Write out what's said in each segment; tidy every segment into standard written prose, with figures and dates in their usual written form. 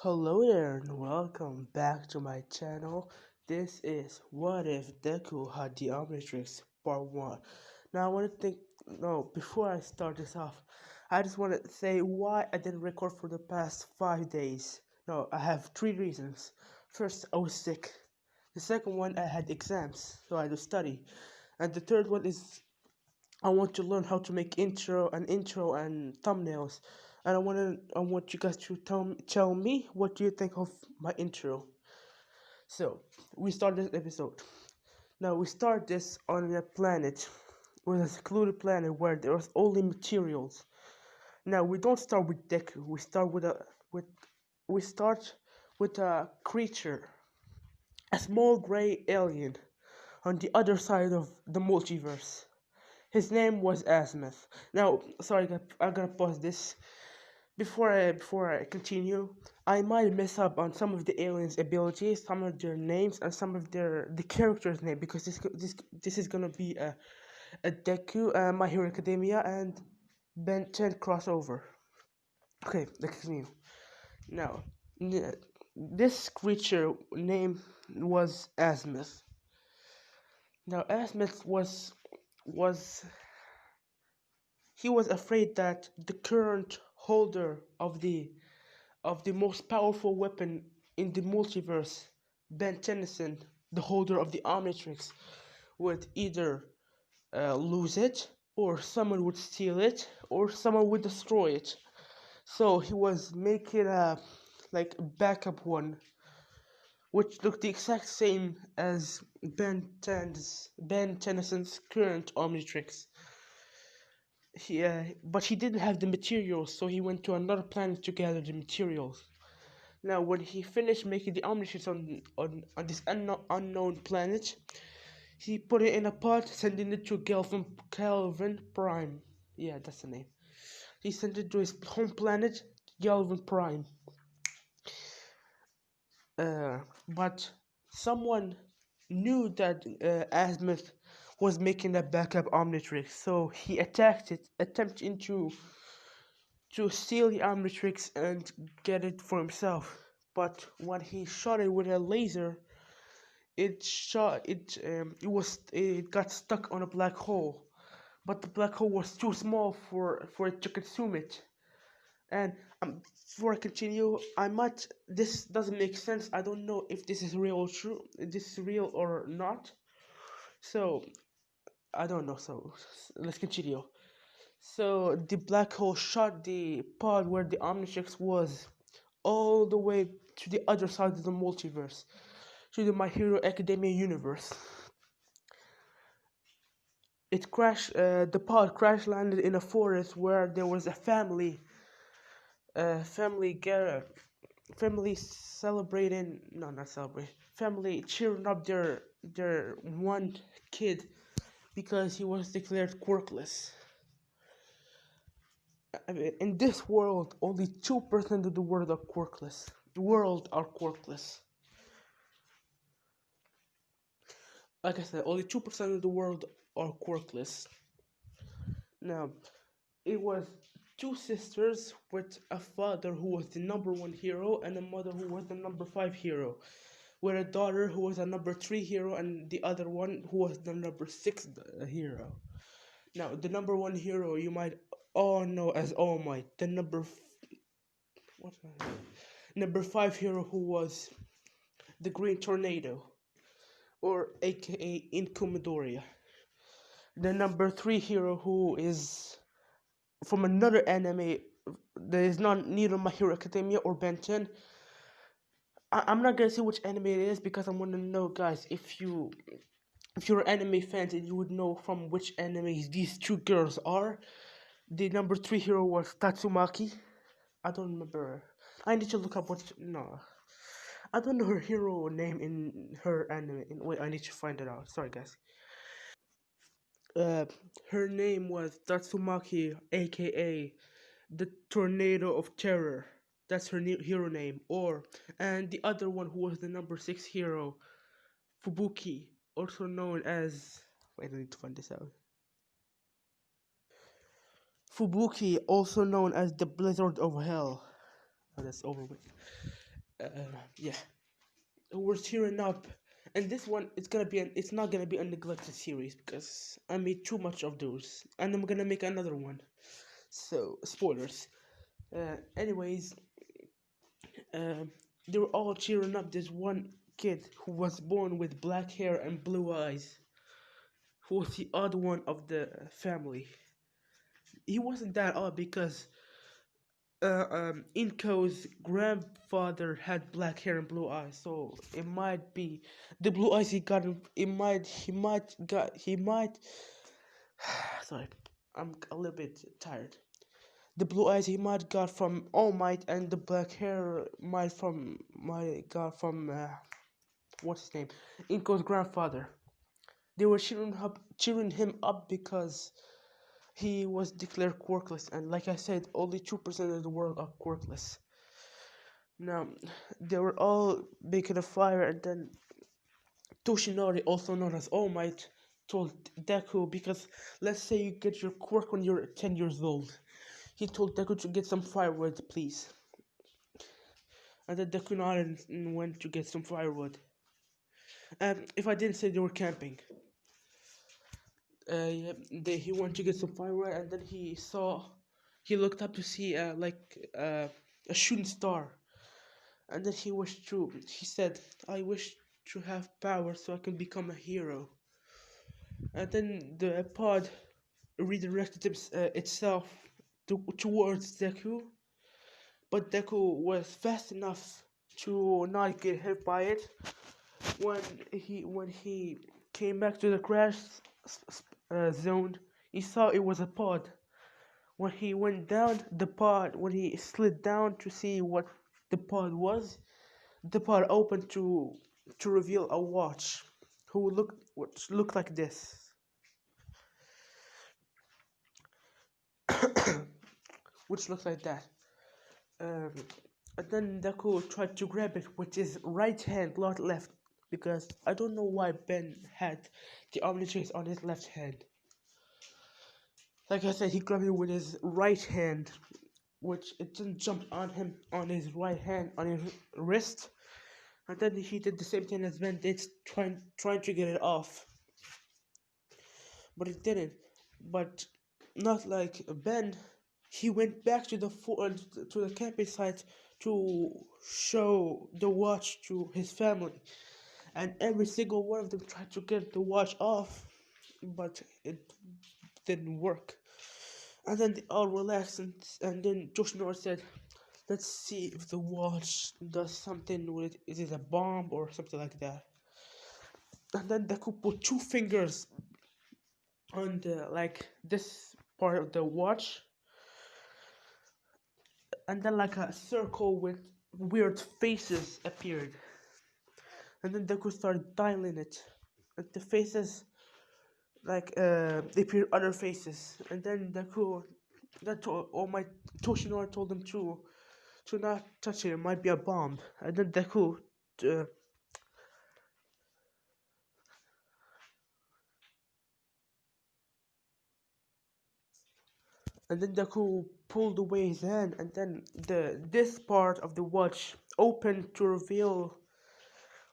Hello there and welcome back to my channel. This is What If Deku had the Omnitrix Part 1. Now I want to think, no, before I start this off, I just want to say why I didn't record for the past 5 days. No, I have 3 reasons. First, I was sick. The second one, I had exams, so I had to study. And the third one is I want to learn how to make intro and thumbnails, and I want you guys to tell me what do you think of my intro. So we start this episode. Now we start this on a planet, with a secluded planet where there's only materials. Now we don't start with Deku. With we start with a creature, a small gray alien on the other side of the multiverse. His name was Asmith. Now, sorry, I'm gonna pause this before I continue. I might mess up on some of the aliens' abilities, some of their names, and some of the characters' name because this is gonna be a Deku, My Hero Academia, and Ben 10 crossover. Okay, let's continue. Now, this creature name was Asmith. Now, Asmith was he was afraid that the current holder of the most powerful weapon in the multiverse, Ben Tennyson, the holder of the Omnitrix, would either lose it, or someone would steal it, or someone would destroy it. So he was making a backup one, which looked the exact same as Ben Tennyson's current Omnitrix. But he didn't have the materials, so he went to another planet to gather the materials. Now, when he finished making the Omnitrix on this unknown planet, he put it in a pot, sending it to Calvin Prime. Yeah, that's the name. He sent it to his home planet, Galvin Prime. But someone knew that Azimuth was making a backup Omnitrix, so he attempting to steal the Omnitrix and get it for himself. But when he shot it with a laser, it got stuck on a black hole. But the black hole was too small for it to consume it. And before I continue, this doesn't make sense. I don't know if this is real or true. This is real or not. So I don't know. So let's continue. So the black hole shot the pod where the Omnitrix was all the way to the other side of the multiverse, to the My Hero Academia universe. The pod crash landed in a forest where there was a family celebrating, no, not celebrating, family cheering up their one kid because he was declared quirkless. I mean, in this world, only 2% of the world are quirkless. Like I said, only 2% of the world are quirkless. Now, it was two sisters with a father who was the number 1 hero and a mother who was the number 5 hero, with a daughter who was a number 3 hero and the other one who was the number 6 hero. Now, the number 1 hero you might all know as All Might. The number 5 hero who was the Green Tornado, or aka Incumadoria. The number 3 hero who is from another anime that is not neither My Hero Academia or Ben 10. I'm not gonna say which anime it is because I want to know, guys, if you're anime fans and you would know from which animes these two girls are. The number 3 hero was Tatsumaki. I don't remember. I need to look up no. I don't know her hero name in her anime. Wait, I need to find it out. Sorry, guys. Uh, her name was Tatsumaki, aka the Tornado of Terror. That's her hero name. And the other one who was the number 6 hero, Fubuki, also known as. Wait, I need to find this out. Fubuki, also known as the Blizzard of Hell. Oh, that's over with. yeah, we're tearing up. And this one, it's not gonna be a neglected series because I made too much of those, and I'm gonna make another one. So spoilers. Anyways, uh, they were all cheering up this one kid who was born with black hair and blue eyes, who was the odd one of the family. He wasn't that odd because Inko's grandfather had black hair and blue eyes, so it might be the blue eyes he got. He might. Sorry, I'm a little bit tired. The blue eyes he might got from All Might, and the black hair might got from what's his name, Inko's grandfather. They were cheering him up because he was declared quirkless, and like I said, only 2% of the world are quirkless. Now, they were all making a fire, and then Toshinori, also known as All Might, told Deku, because let's say you get your quirk when you're 10 years old. He told Deku to get some firewood, please. And then Deku nodded and went to get some firewood. If I didn't say they were camping. Yeah, he went to get some firewood, and then he looked up to see a shooting star, and then he said, I wish to have power so I can become a hero. And then the pod redirected itself towards Deku, but Deku was fast enough to not get hit by it. When he came back to the crash zone, he saw it was a pod. When he went down the pod, when he slid down to see what the pod was, the pod opened to reveal a watch, which looked like this. Which looks like that. Um, and then Deku tried to grab it with his right hand, not left, because I don't know why Ben had the Omnitrix on his left hand. Like I said, he grabbed it with his right hand, which it didn't jump on him on his right hand, on his wrist. And then he did the same thing as Ben did, trying to get it off. But it didn't. But not like Ben, he went back to the camping site to show the watch to his family, and every single one of them tried to get the watch off, but it didn't work. And then they all relaxed, and then Yoshinori said, let's see if the watch does something with it. Is it a bomb or something like that? And then Deku put two fingers on this part of the watch, and then like a circle with weird faces appeared. And then Deku started dialing it. And the faces they appeared other faces. And then Toshinori told him to not touch it. It might be a bomb. And then Deku pulled away his hand, and then this part of the watch opened to reveal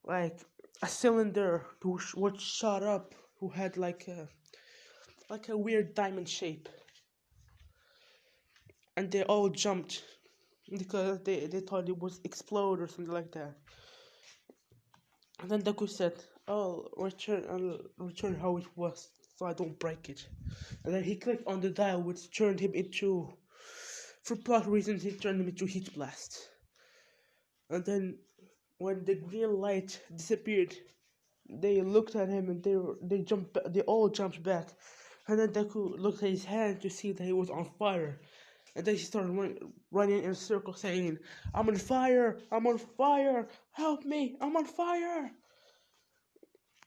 like a cylinder which shot up, who had like a weird diamond shape, and they all jumped because they thought it was explode or something like that. And then Deku said, I'll return how it was so I don't break it. And then he clicked on the dial, which turned him into, for plot reasons, he turned him into Heat Blast. And then when the green light disappeared, they looked at him and they all jumped back. And then Deku looked at his hand to see that he was on fire. And then he started running in a circle saying, I'm on fire! I'm on fire! Help me! I'm on fire!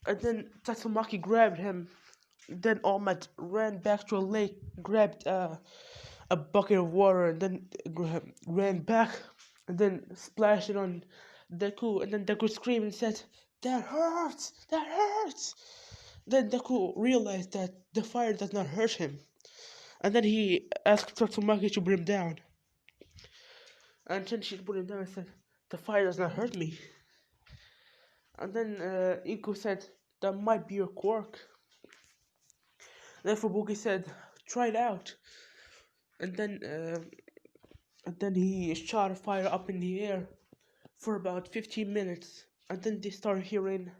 And then Tatsumaki grabbed him. Then All Might ran back to a lake, grabbed a bucket of water, and then ran back, and then splashed it on Deku. And then Deku screamed and said, that hurts! That hurts! Then Deku realized that the fire does not hurt him. And then he asked Tatsumaki to bring him down. And then she put him down and said, The fire does not hurt me. And then Inko said, that might be your quirk. Then Fubuki said, try it out. And then he shot a fire up in the air for about 15 minutes. And then they started hearing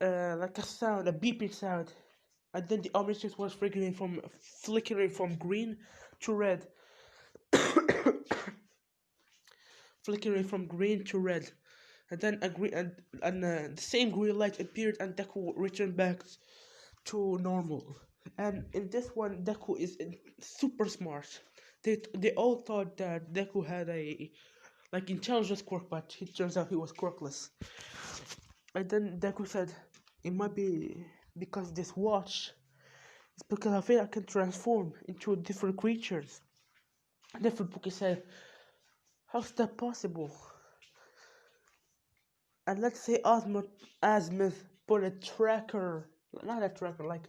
like a sound, a beeping sound. And then the Omnitrix was flickering from green to red. Flickering from green to red. And then the same green light appeared and Deku returned back to normal. And in this one, Deku is super smart. They all thought that Deku had a like intelligence quirk, but it turns out he was quirkless. And then Deku said, it might be because this watch. It's because I feel I can transform into different creatures. And then Fubuki said, how's that possible? And let's say Asmith put a tracker, not a tracker, like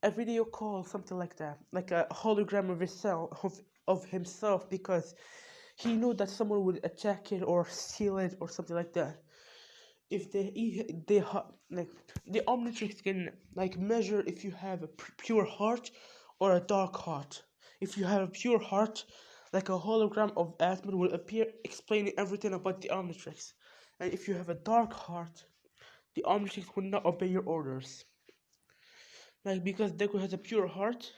a video call, something like that, like a hologram of himself, because he knew that someone would attack it or steal it or something like that. If like the Omnitrix can like measure if you have a pure heart or a dark heart. If you have a pure heart, like a hologram of Asmund will appear explaining everything about the Omnitrix. And if you have a dark heart, the Omnitrix will not obey your orders. Like because Deku has a pure heart,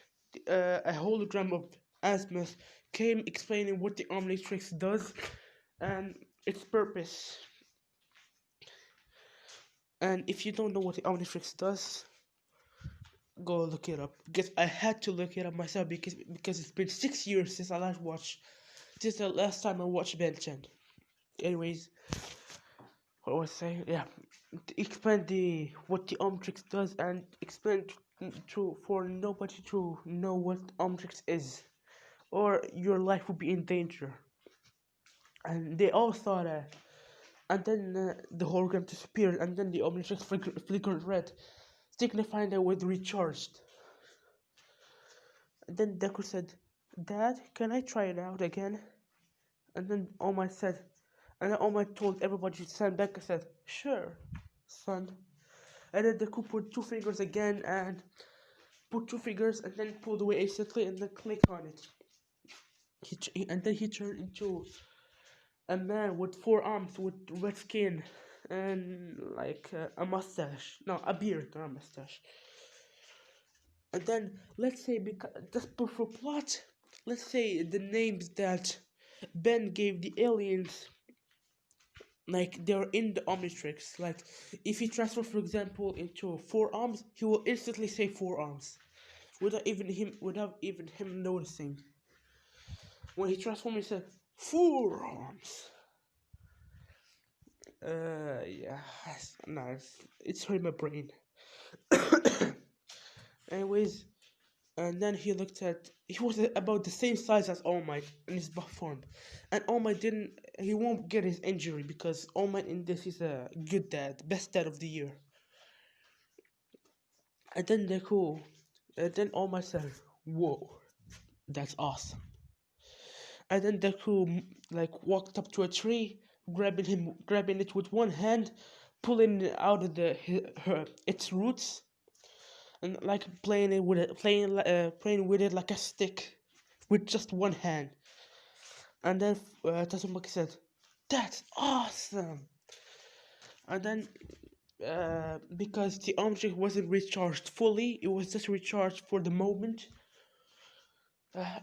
a hologram of Asmus came explaining what the Omnitrix does and its purpose. And if you don't know what the Omnitrix does, go look it up. Because I had to look it up myself because it's been 6 years since I last watched. This is the last time I watched Ben 10. Anyways, what was I saying? Yeah, explain what the Omnitrix does and explain for nobody to know what Omnitrix is, or your life would be in danger. And they all saw that. And then the hologram disappeared, and then the Omnitrix flickered red, signifying that it was recharged. And then Deku said, Dad, can I try it out again? And then All Might said, and then All Might told everybody to stand back and said, sure, son. And then Deku put 2 fingers again and put 2 fingers and then pulled away instantly and then clicked on it. And then he turned into a man with 4 arms with red skin and like a mustache. No, a beard, not a mustache. And then let's say, because just for plot, let's say the names that Ben gave the aliens, like they're in the Omnitrix. Like if he transfers, for example, into 4 arms, he will instantly say 4 arms, without even him noticing. When he transformed, he said 4 arms. Yeah, nice. It's hurting my brain. Anyways, and then he was about the same size as All Might in his buff form, and All Might he won't get his injury because All Might in this is a good dad, best dad of the year. And then then All Might said, "Whoa, that's awesome." And then Deku like walked up to a tree, grabbing it with one hand, pulling it out of its roots, and like playing with it like a stick, with just one hand. And then Tatsumaki said, "That's awesome." And then because the object wasn't recharged fully, it was just recharged for the moment.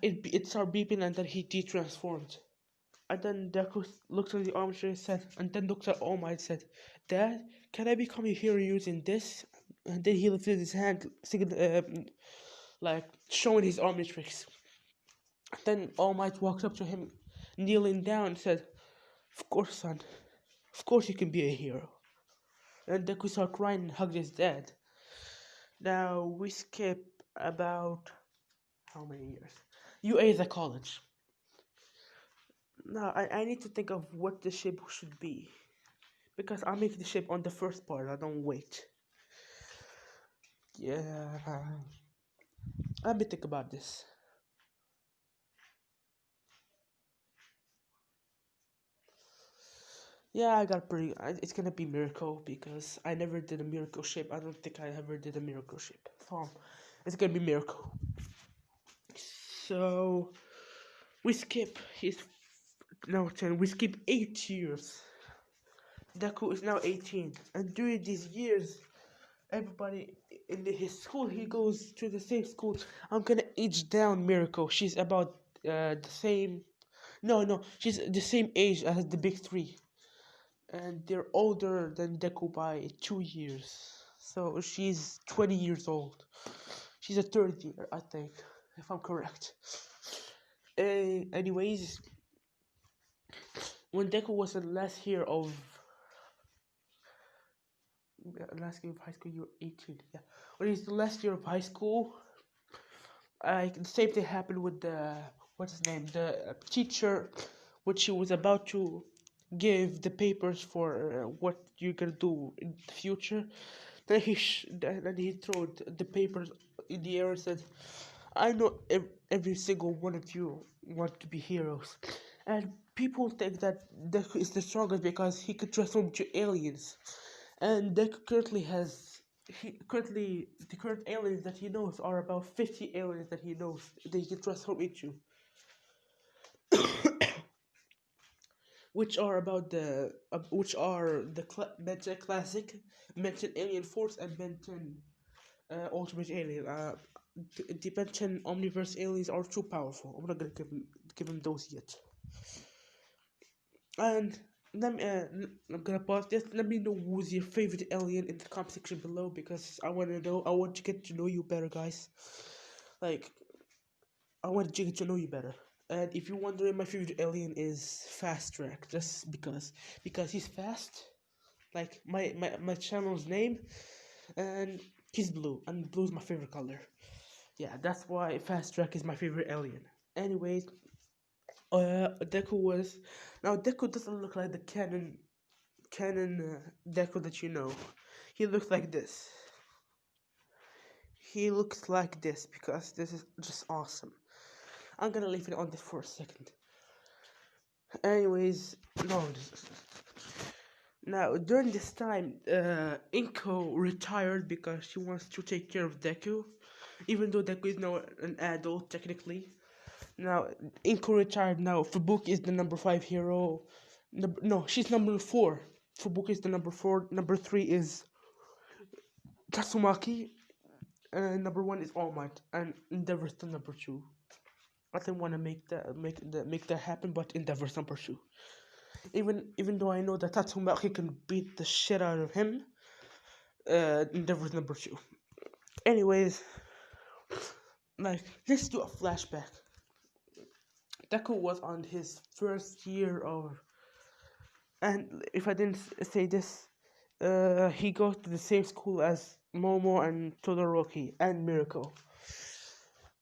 It started beeping and then he de-transformed. And then Deku looked at the armature and said, and then looked at All Might and said, Dad, can I become a hero using this? And then he lifted his hand, like showing his Omnitrix. Then All Might walked up to him, kneeling down, and said, Of course, son. Of course you can be a hero. And Deku started crying and hugged his dad. Now we skip about how many years? UA is at college. Now I need to think of what the ship should be, because I make the ship on the first part. I don't wait. Yeah, let me think about this. Yeah, I got pretty. It's gonna be miracle because I never did a miracle shape. I don't think I ever did a miracle shape. So it's gonna be miracle. So we skip his no 10. We skip 8 years. Deku is now 18, and during these years, everybody in his school, he goes to the same school. I'm gonna age down Miracle. She's about the same. No, no, she's the same age as the big three, and they're older than Deku by 2 years. So she's 20 years old. She's a third year, I think, if I'm correct. Anyways, when Deku was in the last year of last year of high school, you were 18. Yeah, when he's the last year of high school, the same thing happened with the what's his name, the teacher, which she was about to give the papers for what you're gonna do in the future. Then he threw the papers in the air and said, "I know every single one of you want to be heroes," and people think that Deku is the strongest because he could transform to aliens, and Deku currently has the current aliens that he knows are about 50 aliens that he knows that he can transform into, which are the Meta Classic, Meta Alien Force, and Meta Ultimate Alien. The Meta Omniverse aliens are too powerful. I'm not gonna give him those yet. And I'm gonna pause this. Let me know who's your favorite alien in the comment section below because I want to know. I want to get to know you better, guys. Like, I want to get to know you better. And if you're wondering, my favorite alien is Fast Track, just because he's fast, like my channel's name, and he's blue, and blue is my favorite color. Yeah, that's why Fast Track is my favorite alien. Anyways, Deku was now Deku doesn't look like the canon Deku that you know. He looks like this. He looks like this because this is just awesome. I'm gonna leave it on this for a second. Anyways, no. Now during this time, Inko retired because she wants to take care of Deku, even though Deku is now an adult technically. Now Inko retired. Now Fubuki is the number 5 hero. No, she's number 4. Fubuki is the number 4. Number 3 is Tatsumaki. And number 1 is All Might. And Endeavor's the number 2. I didn't want to make that happen, but Endeavor's number 2. Even though I know that Tatsumaki can beat the shit out of him, Endeavor's number 2. Anyways, like, let's do a flashback. Deku was on his first year of, and if I didn't say this, he goes to the same school as Momo and Todoroki and Miracle.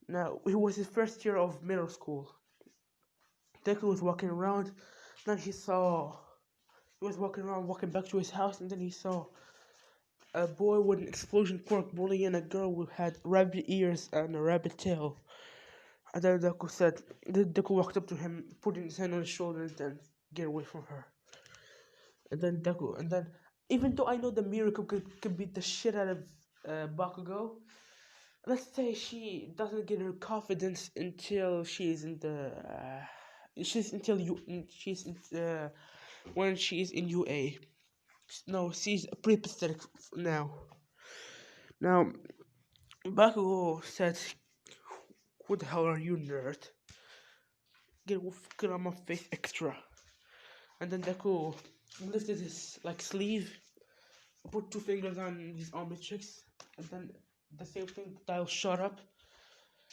Now, it was his first year of middle school. Deku was walking around, then he was walking back to his house, and then he saw a boy with an explosion quirk bullying a girl who had rabbit ears and a rabbit tail. And then Deku walked up to him, putting his hand on his shoulder, and then get away from her. And then even though I know the Miracle could beat the shit out of Bakugo, let's say she doesn't get her confidence until she's in the when she's in UA. No, she's pretty pathetic now. Now, Bakugo said, "Who the hell are you, nerd? Get on my face, extra." And then Deku lifted his sleeve, put 2 fingers on his Omnitrix, and then the same thing, dial shut up.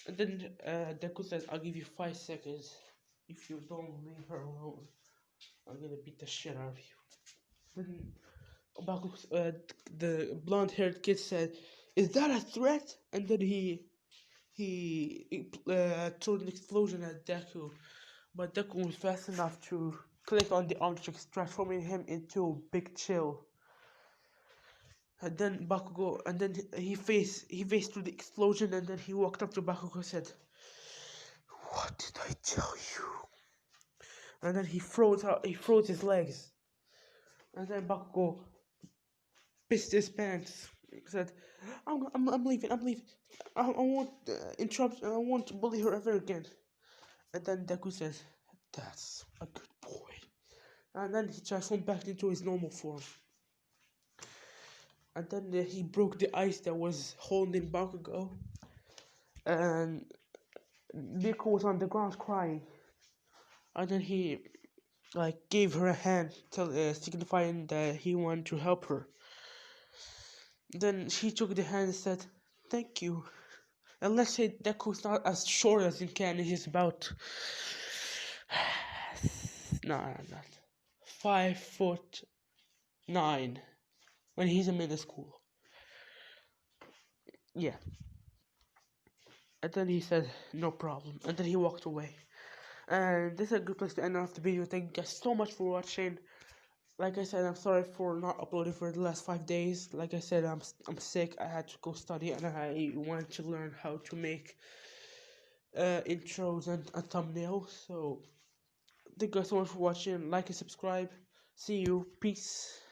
And then Deku says, "I'll give you 5 seconds. If you don't leave her alone, I'm gonna beat the shit out of you." Then Baku, the blonde-haired kid said, "Is that a threat?" And then he threw an explosion at Deku, but Deku was fast enough to click on the Omnitrix, transforming him into Big Chill. And then Bakugo, and then he faced through the explosion, and then he walked up to Bakugo and said, "What did I tell you?" And then he froze his legs. And then Bakugo pissed his pants. He said, I'm leaving, I'm leaving. I won't interrupt, I won't bully her ever again. And then Deku says, that's a good boy. And then he transformed back into his normal form. And then he broke the ice that was holding Bakugo. And Deku was on the ground crying. And then he gave her a hand, signifying that he wanted to help her. Then she took the hand and said, "Thank you." And let's say Deku's not as short as in canon. He's about not 5'9" when he's in middle school. Yeah. And then he said, "No problem." And then he walked away. And this is a good place to end off the video. Thank you guys so much for watching. Like I said, I'm sorry for not uploading for the last 5 days. Like I said, I'm sick. I had to go study, and I wanted to learn how to make intros and thumbnails. So thank you guys so much for watching. Like and subscribe. See you. Peace.